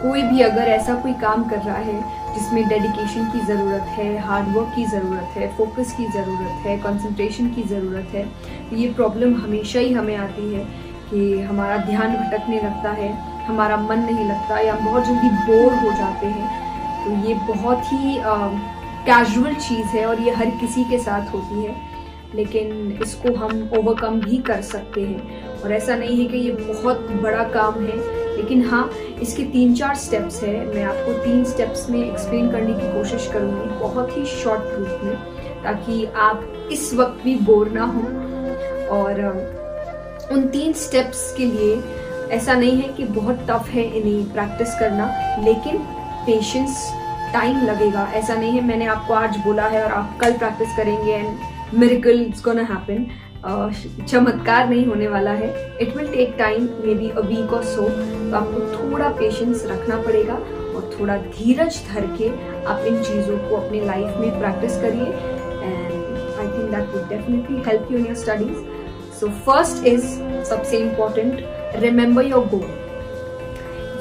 कोई भी अगर ऐसा कोई काम कर रहा है जिसमें डेडिकेशन की ज़रूरत है, हार्डवर्क की ज़रूरत है, फोकस की ज़रूरत है, कंसंट्रेशन की ज़रूरत है, तो ये प्रॉब्लम हमेशा ही हमें आती है कि हमारा ध्यान भटकने लगता है, हमारा मन नहीं लगता या हम बहुत जल्दी बोर हो जाते हैं। तो ये बहुत ही कैजुअल चीज़ है और ये हर किसी के साथ होती है, लेकिन इसको हम ओवरकम भी कर सकते हैं। और ऐसा नहीं है कि ये बहुत बड़ा काम है, लेकिन हाँ, इसके 3-4 स्टेप्स है। मैं आपको 3 स्टेप्स में एक्सप्लेन करने की कोशिश करूँगी बहुत ही शॉर्ट रूप में, ताकि आप इस वक्त भी बोर ना हो। और उन 3 स्टेप्स के लिए ऐसा नहीं है कि बहुत टफ है इन्हें प्रैक्टिस करना, लेकिन पेशेंस, टाइम लगेगा। ऐसा नहीं है मैंने आपको आज बोला है और आप कल प्रैक्टिस करेंगे and miracle is gonna happen. चमत्कार नहीं होने वाला है। It will take time, maybe a week or so. तो आपको थोड़ा पेशेंस रखना पड़ेगा और थोड़ा धीरज धर के आप इन चीज़ों को अपने लाइफ में प्रैक्टिस करिए and I think that would definitely help you in your studies. So first is सबसे इम्पॉर्टेंट, रिमेंबर योर गोल।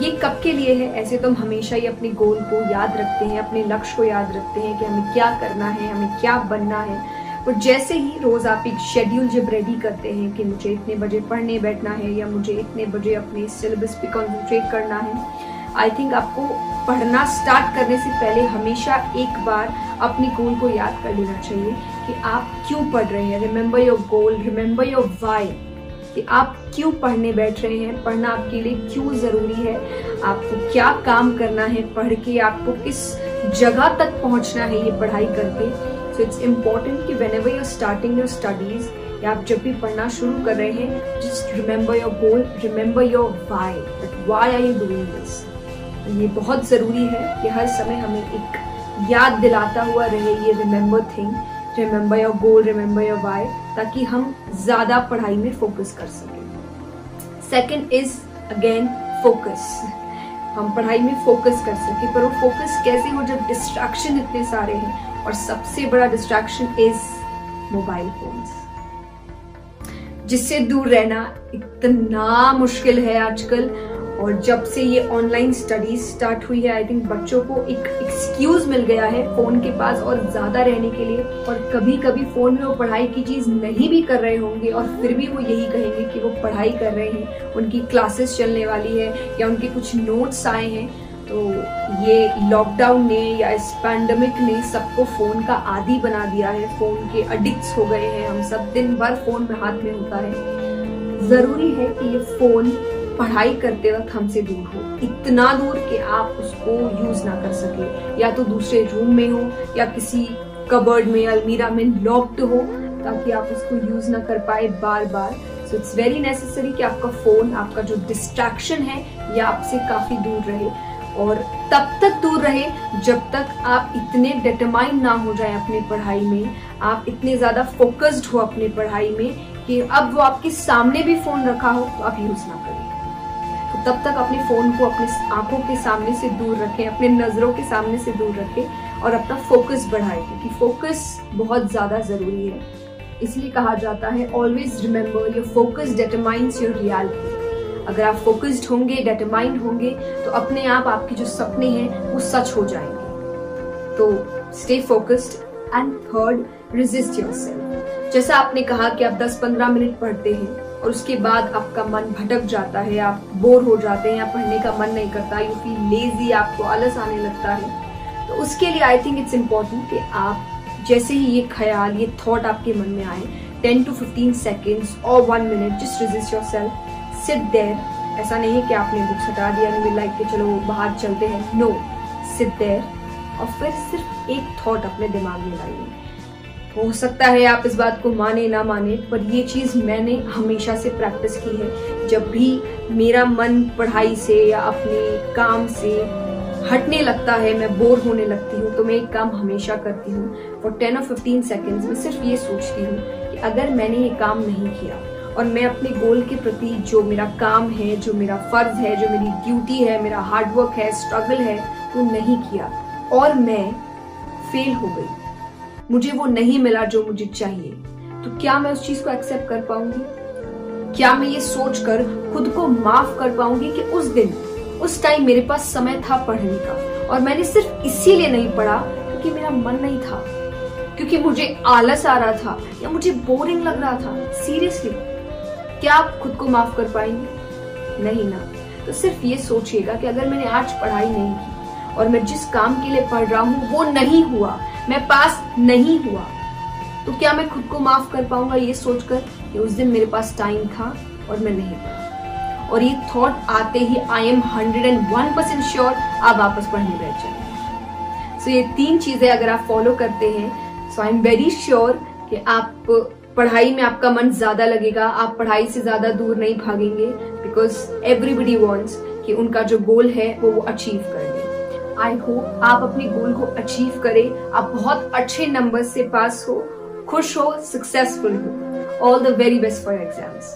ये कब के लिए है? ऐसे तो हम हमेशा ही अपने गोल को याद रखते हैं, अपने लक्ष्य को याद रखते हैं कि हमें क्या करना है, हमें क्या बनना है। और जैसे ही रोज आप एक शेड्यूल जब रेडी करते हैं कि मुझे इतने बजे पढ़ने बैठना है या मुझे इतने बजे अपने सिलेबस पे कंसंट्रेट करना है, आई थिंक आपको पढ़ना स्टार्ट करने से पहले हमेशा एक बार अपने गोल को याद कर लेना चाहिए कि आप क्यों पढ़ रहे हैं। Remember your goal, remember your why, कि आप क्यों पढ़ने बैठ रहे हैं, पढ़ना आपके लिए क्यों ज़रूरी है, आपको क्या काम करना है पढ़ के, आपको किस जगह तक पहुंचना है ये पढ़ाई करके। सो इट्स इम्पॉर्टेंट कि whenever you are starting your studies या आप जब भी पढ़ना शुरू कर रहे हैं, just remember your goal, remember your why, that why are you doing this. ये बहुत ज़रूरी है कि हर समय हमें एक याद दिलाता हुआ रहे ये remember thing, remember your goal, remember your why, ताकि हम ज़्यादा पढ़ाई में फोकस कर सकें। Second is again focus. हम पढ़ाई में फोकस कर सकें, पर वो फोकस कैसे हो जब डिस्ट्रैक्शन इतने सारे हैं, और सबसे बड़ा डिस्ट्रैक्शन इज मोबाइल फोन्स, जिससे दूर रहना इतना मुश्किल है आजकल। और जब से ये ऑनलाइन स्टडीज स्टार्ट हुई है, आई थिंक बच्चों को एक एक्सक्यूज मिल गया है फोन के पास और ज्यादा रहने के लिए। और कभी कभी फोन में वो पढ़ाई की चीज नहीं भी कर रहे होंगे और फिर भी वो यही कहेंगे कि वो पढ़ाई कर रहे हैं, उनकी क्लासेस चलने वाली है या उनके कुछ नोट्स आए हैं। तो ये लॉकडाउन ने या इस पैंडेमिक ने सबको फोन का आदी बना दिया है, फोन के एडिक्ट्स हो गए हैं हम सब, दिन भर फोन में हाथ में होता है। जरूरी है कि ये फोन पढ़ाई करते वक्त हमसे दूर हो, इतना दूर कि आप उसको यूज ना कर सके, या तो दूसरे रूम में हो या किसी कबर्ड में, अलमीरा में लॉक्ड हो, ताकि आप उसको यूज ना कर पाए बार बार। सो इट्स वेरी नेसेसरी कि आपका फोन, आपका जो डिस्ट्रैक्शन है, ये आपसे काफी दूर रहे। और तब तक दूर रहे जब तक आप इतने डिटरमाइन ना हो जाए अपनी पढ़ाई में, आप इतने ज्यादा फोकस्ड हो अपनी पढ़ाई में कि अब वो आपके सामने भी फोन रखा हो तो आप यूज ना करें। तो तब तक अपने फोन को अपने आंखों के सामने से दूर रखें, अपने नजरों के सामने से दूर रखें और अपना फोकस बढ़ाएं, क्योंकि फोकस बहुत ज्यादा जरूरी है। इसलिए कहा जाता है always remember your focus determines your reality. अगर आप फोकस्ड होंगे, डिटरमाइंड होंगे, तो अपने आप आपके जो सपने हैं वो सच हो जाएंगे। तो stay focused. And third, resist yourself. जैसा आपने कहा कि आप 10-15 मिनट पढ़ते हैं और उसके बाद आपका मन भटक जाता है, आप बोर हो जाते हैं, आप पढ़ने का मन नहीं करता, यू फील लेजी, आपको आलस आने लगता है। तो उसके लिए आई थिंक इट्स इम्पोर्टेंट कि आप जैसे ही ये ख्याल, ये थॉट आपके मन में आए, 10 to 15 seconds और 1 minute just resist yourself, sit there. ऐसा नहीं है कि आपने बुक्स हटा दिया, नहीं लाइक के चलो बाहर चलते हैं, नो, सिट देयर और फिर सिर्फ एक थॉट अपने दिमाग में लाइए। हो सकता है आप इस बात को माने ना माने, पर ये चीज़ मैंने हमेशा से प्रैक्टिस की है। जब भी मेरा मन पढ़ाई से या अपने काम से हटने लगता है, मैं बोर होने लगती हूँ, तो मैं एक काम हमेशा करती हूँ। फॉर 10 or 15 seconds मैं सिर्फ ये सोचती हूँ कि अगर मैंने ये काम नहीं किया और मैं अपने गोल के प्रति जो मेरा काम है, जो मेरा फर्ज है, जो मेरी ड्यूटी है, मेरा हार्डवर्क है, स्ट्रगल है, वो नहीं किया और मैं फेल हो गई, मुझे वो नहीं मिला जो मुझे चाहिए, तो क्या मैं उस चीज को एक्सेप्ट कर पाऊंगी? क्या मैं ये सोचकर खुद को माफ कर पाऊंगी कि उस दिन उस टाइम मेरे पास समय था पढ़ने का, और मैंने सिर्फ इसीलिए नहीं पढ़ा क्योंकि मेरा मन नहीं था, क्योंकि मुझे आलस आ रहा था या मुझे बोरिंग लग रहा था। सीरियसली, क्या आप खुद को माफ कर पाएंगे? नहीं ना। तो सिर्फ ये सोचिएगा कि अगर मैंने आज पढ़ाई नहीं की और मैं जिस काम के लिए पढ़ रहा हूँ वो नहीं हुआ, मैं पास नहीं हुआ, तो क्या मैं खुद को माफ कर पाऊंगा ये सोचकर कि उस दिन मेरे पास टाइम था और मैं नहीं पढ़ा? और ये थॉट आते ही आई एम 101% श्योर आप वापस पढ़ने बैठ जाएंगे। सो ये 3 चीजें अगर आप फॉलो करते हैं, सो आई एम वेरी श्योर कि आप पढ़ाई में आपका मन ज्यादा लगेगा, आप पढ़ाई से ज्यादा दूर नहीं भागेंगे, बिकॉज एवरीबडी वांट्स कि उनका जो गोल है वो अचीव कर ले। आई होप आप अपने गोल को अचीव करें, आप बहुत अच्छे नंबर से पास हो, खुश हो, सक्सेसफुल हो। All the very best for exams.